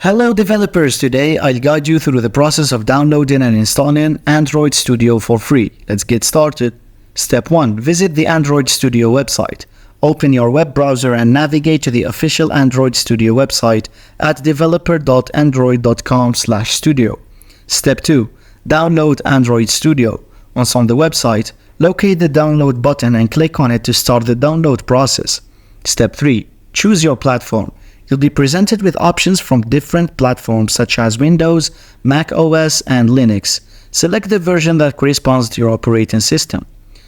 Hello developers, today I'll guide you through the process of downloading and installing Android Studio for free. Let's get started. Step 1. Visit the Android Studio website. Open your web browser and navigate to the official Android Studio website at developer.android.com/studio. Step 2. Download Android Studio. Once on the website, locate the download button and click on it to start the download process. Step 3. Choose your platform. You'll be presented with options from different platforms such as Windows, Mac OS, and Linux. Select the version that corresponds to your operating system.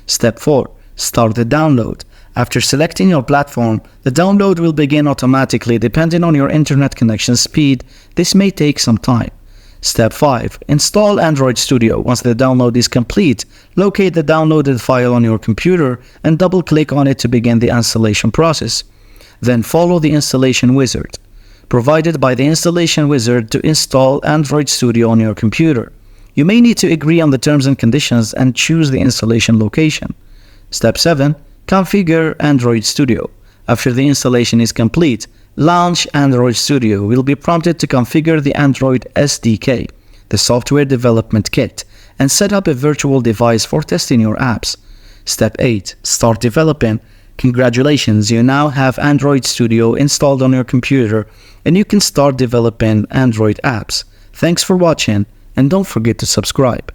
Step 4. Start the download. After selecting your platform, the download will begin automatically depending on your internet connection speed. This may take some time. Step 5. Install Android Studio. Once the download is complete, locate the downloaded file on your computer and double-click on it to begin the installation process. Then follow the installation wizard provided by the installation wizard to install Android Studio on your computer. You may need to agree on the terms and conditions and choose the installation location. Step 7. Configure Android Studio. After the installation is complete, launch Android Studio. Will be prompted to configure the Android SDK, the software development kit, and set up a virtual device for testing your apps. Step 8. Start developing. Congratulations, you now have Android Studio installed on your computer and you can start developing Android apps. Thanks for watching and don't forget to subscribe.